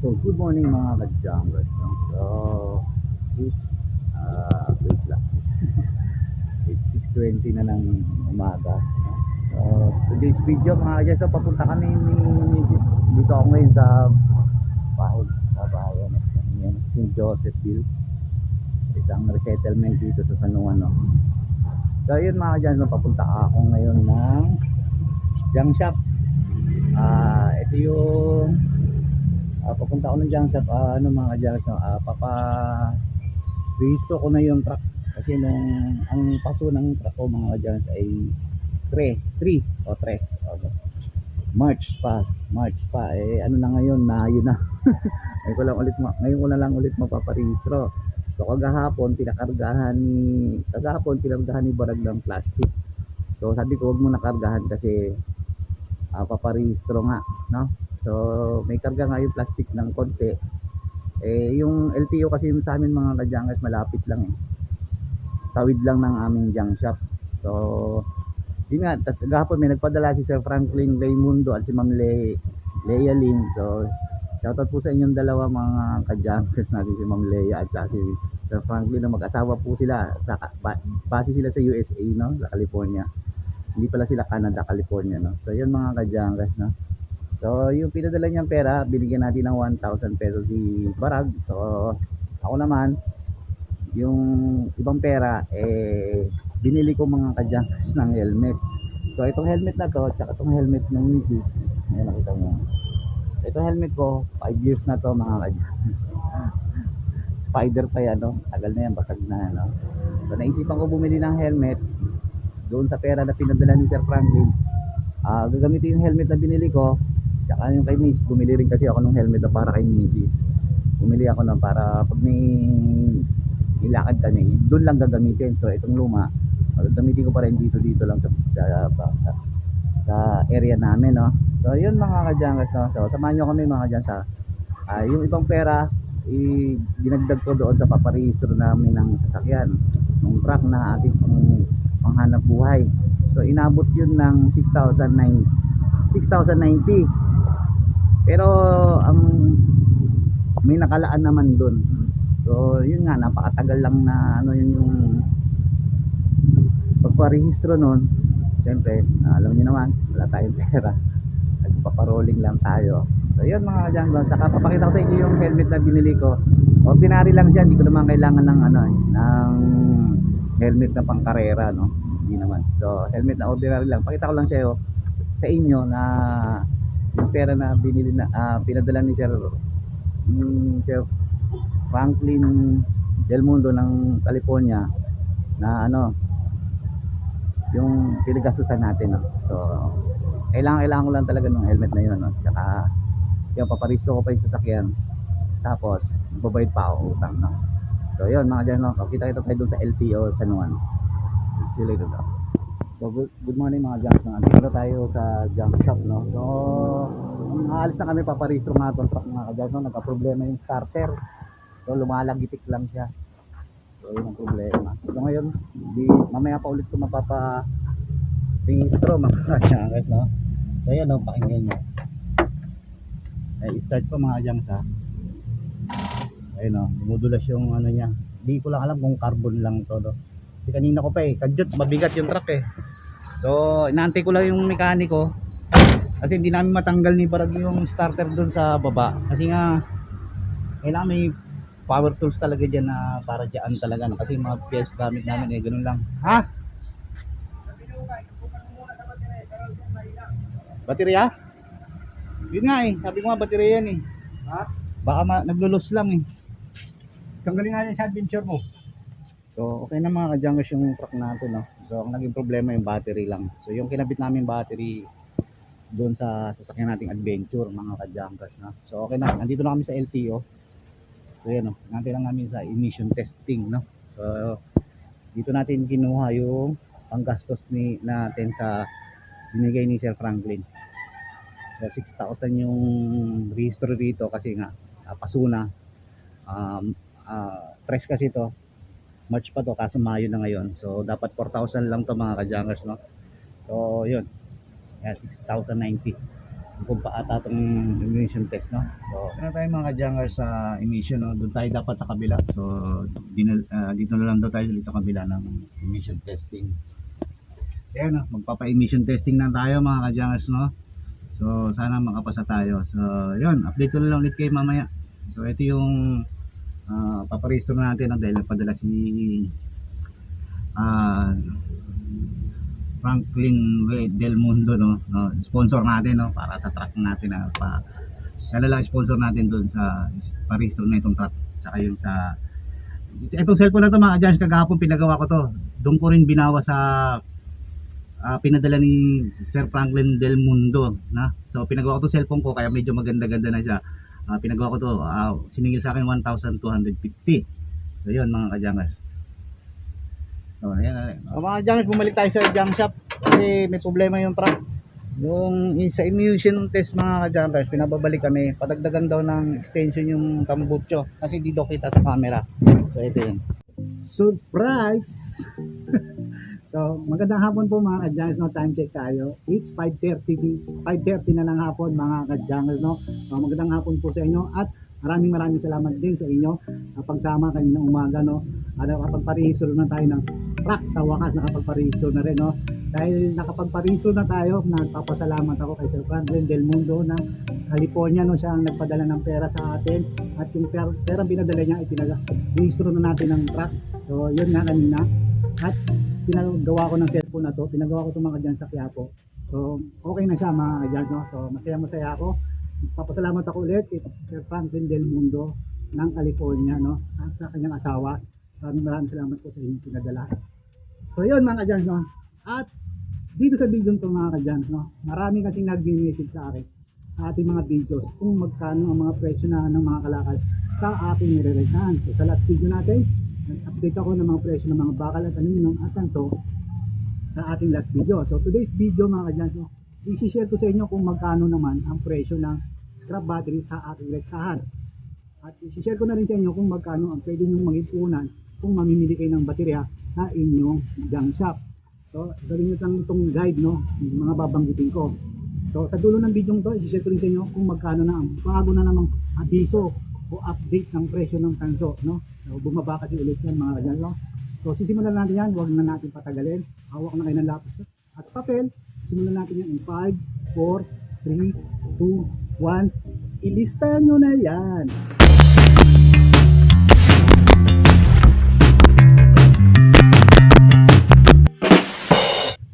So, good morning mga ka-junglers, no? So, it's, wait lang. It's 6:20 na ng umaga, no? So, today's video mga ka so papunta kami ni Mrs. Dito ako ngayon sa bahay, ano, yan, St. Josephville. Isang resettlement dito sa San Juan, no? So, yun mga ka so papunta ako ngayon ng junk shop. Ito yung papunta ako ng junk shop, ano mga ka no? Rehistro ko na yung truck kasi ang paso ng truck ko mga ka ay 3 o 3 March pa ano na ngayon, Mayo na. Ngayon ko na lang ulit mapaparehistro. So kagahapon pinargahan ni Barag ng plastic. So sabi ko wag mo nakargahan kasi paparehistro nga, no? So may karga nga yung plastic ng konti. Yung LTO kasi sa amin mga ka malapit lang tawid lang ng aming junk shop. So yun nga, tas gahapon may nagpadala si Sir Franklin Raymundo at si Ma'am Leia Lynn. So shoutout po sa inyong dalawa mga ka-junkers natin, si Ma'am Leia at si Sir Franklin, na mag-asawa po sila base sila sa USA, no, sa California. Hindi pala sila Canada, California, no. So yun mga ka-junkers, no. So yung pinadala niyang pera, binigyan natin ng 1,000 pesos si Barag. So ako naman yung ibang pera binili ko mga ka-junkers ng helmet. So itong helmet na to, tsaka itong helmet ng misis, ayan, nakita mo. Itong helmet ko 5 years na to mga ka-junkers. Spider pa yan, no? Tagal na yan, basag na, no? So naisipan ko bumili ng helmet doon sa pera na pinadala ni Sir Franklin. Gagamitin yung helmet na binili ko, tsaka yung kay miss, bumili rin kasi ako ng helmet na para kay misis. Bumili ako na para pag may ilakad kami, doon lang gagamitin. So itong luma, gagamitin ko pa rin dito lang sa area namin, no. So yun mga ka-junkers, no. So samahan nyo kami mga dyan sa yung ibang pera dinagdag ko doon sa paparehistro namin ng sasakyan, ng truck na ating panghanap buhay. So inabot yun ng 6,090. Pero may nakalaan naman doon. So yun nga, napakatagal lang na ano yun yung pagparehistro nun. Siyempre alam niyo naman, wala tayong pera, nagpaparolling lang tayo. So yun mga ka-junglers, saka papakita ko sa inyo yung helmet na binili ko. Ordinary lang siya, hindi ko naman kailangan ng ng helmet na pangkarera, no. Hindi naman. So helmet na ordinary lang, pakita ko lang siya sa inyo na yung pera na binili na pinadala ni Sir Franklin Del Mundo ng California, na yung pinagastusan natin, no? So kailangan ko lang talaga ng helmet na yun, no? Tsaka yung paparisto ko pa yung sasakyan, tapos babayad pa ako utang, no? So yun mga dyan, no? Kita tayo doon sa LTO San Juan. See you later, no? So good morning mga junk, no? Dito tayo sa junk shop, no? So aalis na kami, paparisto nga itong truck mga ka-junk, no? Nagka-problema yung starter. So lumalagitik lang siya. So yun ang problema. So ngayon, mamaya pa ulit ko mapapa-rehistro mga ka-junk, no? So yun, no? Pakinggan nyo. Start ko mga junk, ha. Ayun, no? Dumudulas yung ano niya. Hindi ko lang alam kung carbon lang to, no? Kasi kanina ko pa kadyot, mabigat yung truck So inaantay ko lang yung mekaniko kasi hindi namin matanggal ni Barag yung starter doon sa baba, kasi nga kailangan may power tools talaga dyan na para dyan talaga, no? Kasi mga PS gamit namin ganun lang. Ha? Baterya? Yun nga sabi ko nga baterya yan ha? Baka naglulos lang tanggalin nga yan sa adventure mo. So okay na mga ka-junkers yung truck natin, no? So ang naging problema yung battery lang. So yung kinabit namin battery doon sa sasakyan nating adventure mga ka-junkers, no? So okay na, nandito na kami sa LTO. So yan, no? Nandito lang namin sa emission testing, no? So dito natin kinuha yung panggastos natin sa binigay ni Sir Franklin. So 6,000 yung registro dito kasi nga pasuna. Press kasi to March pa to, kaso Mayo na ngayon. So dapat 4,000 lang to mga ka-junkers, no? So yun, 6,090. kung paata itong emission test, no? So, kaya tayo mga ka-jungers sa emission, no? Doon tayo dapat sa kabila. So, dito na lang daw tayo ulit sa kabila ng emission testing. Ayan, no? Magpapa-emission testing na tayo mga ka-jungers, no? So, sana makapasa tayo. So, yun, update ko na lang ulit kayo mamaya. So, ito yung paparehistro natin, no? Dahil nagpadala si Franklin Del Mundo, no, sponsor natin, no, para sa truck natin na siya lang sponsor natin doon sa parehistro na itong truck, saka yung sa itong cellphone na to mga adjust, kagahapon pinagawa ko to, doon ko rin binawa sa pinadala ni Sir Franklin Del Mundo, na so pinagawa ko to cellphone ko, kaya medyo maganda-ganda na siya. Pinagawa ko to, siningil sa akin 1,250. So yun mga kajangas. So, ayan. So, mga junks, bumalik tayo sa junk shop kasi may problema yung truck. Yung sa emission test mga ka-junkers, pinababalik kami, padagdagan daw ng extension yung tambutso kasi di daw kita sa camera. So ito yun. Surprise! So magandang hapon po mga ka-junkers, no, time check tayo. It's 5:30 na lang hapon mga ka-junkers, no. So magandang hapon po sa inyo at maraming salamat din sa inyo pagsama kanina umaga, no. Nakapagparehistro na tayo ng truck, sa wakas nakapagparehistro na rin, no. Dahil nakapagparehistro na tayo, nagpapasalamat ako kay Sir Franklin Del Mundo ng California, no. Siya ang nagpadala ng pera sa atin at yung pera binadala niya ay pinag-rehistro na natin ng truck. So yun nga kanina, at pinagawa ko ng cellphone na to, pinagawa ko ito mga dyan sa Quiapo. So okay na siya mga dyan, no. So masaya ako. Papasalamat ako ulit kay Sir Franklin Del Mundo ng California, no, sa kanyang asawa. Maraming salamat po sa inyong pinadala. So yun mga kadyan, no. At dito sa video to mga kadyan, no, marami kasing nag-message sa akin sa ating mga videos kung magkano ang mga presyo na ng mga kalakal sa ating nire-rentahan. So sa last video natin, nag-update ako ng mga presyo ng mga bakal at aluminum at tanso sa ating last video. So today's video mga kadyan, no, i-share ko sa inyo kung magkano naman ang presyo ng scrap battery sa ating rentahan. At i-share ko na rin sa inyo kung magkano ang pwede nyo mag-ipunan kung mamimili kayo ng baterya sa inyong junk shop. So gawin nyo lang itong guide, no, yung mga babanggitin ko. So sa dulo ng video to, i-share ko rin sa inyo kung magkano na ang bago na namang abiso o update ng presyo ng tanso, no. So bumaba kasi ulit yan mga kadyan, no. So sisimulan natin yan, huwag na natin patagalin. Hawak na kayo ng lapis at papel. Simulan natin yan in 5, 4, 3, 2, 1. Ilista nyo na yan.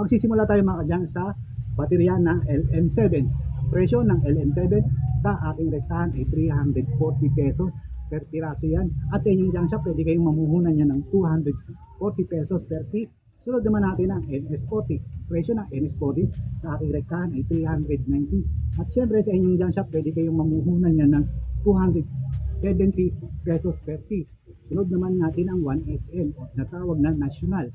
Magsisimula tayo mga kadyan sa baterya ng LM7. Presyo ng LM7 sa aking rektahan ay 340 pesos per piraso yan. At sa inyong junk shop, pwede kayong mamuhunan yan ng 240 pesos per piece. Sunod naman natin ang NS40. Presyo ng NS40 sa aking rektahan ay 390. At syempre sa inyong junk shop, pwede kayong mamuhunan yan ng 270 pesos per piece. Sunod naman natin ang 1SM o natawag na national.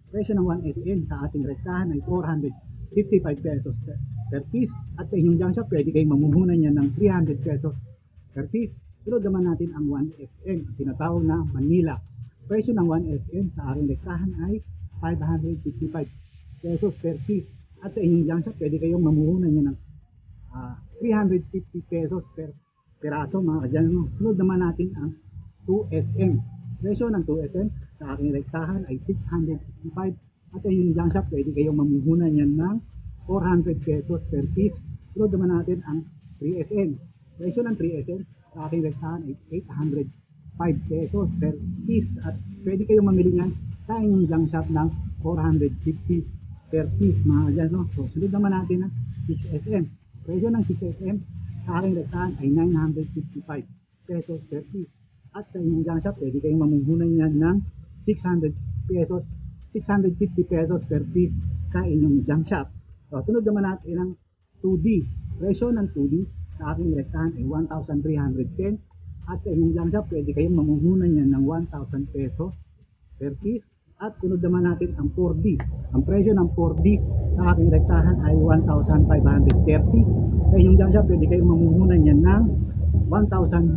Presyo ng 1SM sa ating rektahan ay 455 pesos per piece. At sa inyong junk shop, pwede kayong mamuhunan yan ng 300 pesos per piece. Sunod naman natin ang 1SM, tinatawag na Manila. Presyo ng 1SM sa aking rektahan ay 555 pesos per piece. At sa inyong junk shop, pwede kayong mamuhunan yan ng 350 pesos per piraso mga kadyan. Sunod naman natin ang 2SM. Presyo ng 2SM sa aking rektahan ay 665. At sa inyong junk shop, pwede kayong mamuhunan yan ng 400 pesos per piece. Sunod naman natin ang 3SM. Presyo ng 3SM sa aking rektahan ay 805 pesos per piece. At pwede kayong mamili yan sa inyong junk shop ng 450 per piece mga kadyan, no? So sunod naman natin ang 6SM. Presyo ng 6SM sa aking rektahan ay 955 pesos per piece. At sa inyong junk shop, pwede kayong mamuhunan yan ng 600 pesos, 650 pesos per piece sa inyong junk shop. So sunod naman natin ang 2D. Presyo ng 2D sa aking rektahan ay 1,310. At sa inyong junk shop, pwede kayong mamuhunan yan ng 1,000 pesos per piece. At sunod naman natin ang 4D. Ang presyo ng 4D sa aking rektahan ay 1,530. Sa inyong junk shop, pwede kayong mamuhunan yan ng 1,100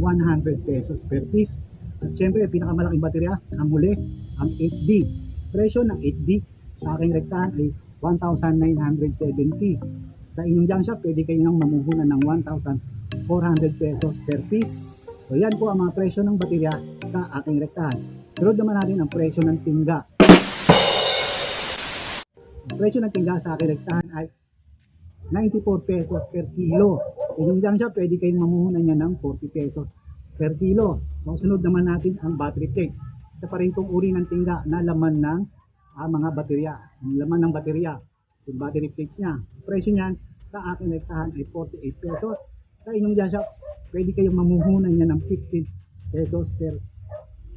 pesos per piece. At syempre, pinakamalaking baterya, ang huli, ang 8D. Presyo ng 8D sa aking rektahan ay 1,970. Sa inyong junk shop, pwede kayo nang mamuhunan ng 1,400 pesos per piece. So yan po ang mga presyo ng baterya sa aking rektahan. Sunod naman natin ang presyo ng tingga. Ang presyo ng tingga sa aking rektahan ay 94 pesos per kilo. Sa inyong junk shop, pwede kayong mamuhunan niya ng 40 pesos per kilo. So sunod naman natin ang battery flakes. Isa pa rin itong uri ng tingga na laman ng mga baterya. Ang laman ng baterya, yung battery flakes niya. Presyo niyan sa aking rektahan ay 48 pesos. Sa inyong junk shop, pwede kayong mamuhunan niya ng 15 pesos per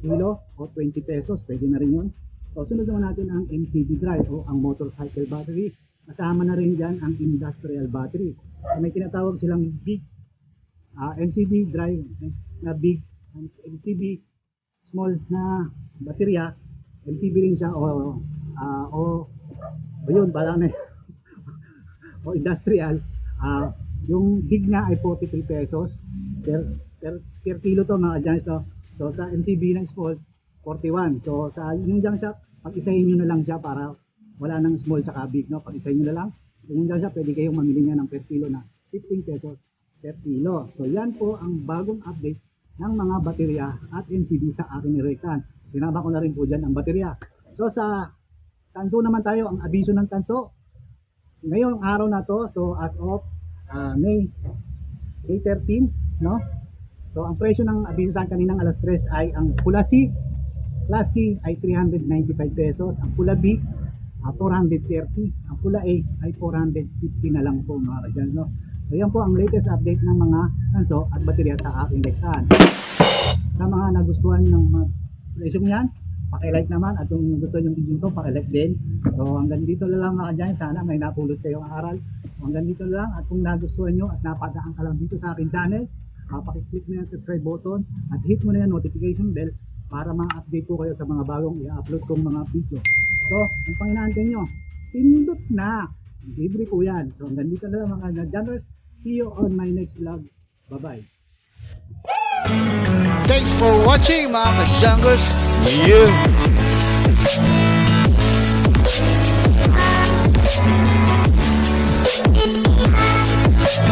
kilo o 20 pesos. Pwede na rin yun. So sunod naman natin ang MCB drive o ang motorcycle battery. Kasama na rin dyan ang industrial battery. So, may tinatawag silang big MCB drive na big, MCB small na baterya. MCB rin siya o yun, parang o industrial. Yung big nga ay 43 pesos per kilo to mga dyan. So sa MCB ng small, 41. So sa yung junk shop, pag-isahin nyo na lang siya para wala nang small tsaka big, no? Pag-isahin nyo na lang. Yung junk shop, pwede kayong mamili niya ng per kilo na 15 pesos per kilo. So yan po ang bagong update ng mga baterya at MCB sa aking rektahan. Sinama ko na rin po dyan ang baterya. So sa tanso naman tayo, ang abiso ng tanso. Ngayong araw na to, so as of May 13, no? So ang presyo ng abiso sa kaninang alas 3 ay ang pula C, Class C ay 395 pesos, ang pula B 430, ang pula A ay 450 na lang po mga kadyan, no? So yan po ang latest update ng mga tanso at baterya sa aking rektahan. Sa mga nagustuhan ng mga presyong yan, pakilike naman, at kung gusto nyo video ito, pakilike din. So hanggang dito na lang mga kadyan, sana may napulot kayong aral. Hanggang dito na lang, at kung nagustuhan nyo at napadaan ka lang dito sa aking channel, pakiclick mo yung subscribe button at hit mo na yung notification bell para ma-update po kayo sa mga bagong i-upload kong mga video. So, ang panginaantay nyo, pindot na! Libre po yan. So, hanggang dito na lang mga Junkers. See you on my next vlog. Bye-bye. Thanks for watching mga ka-Junkers. Yeah.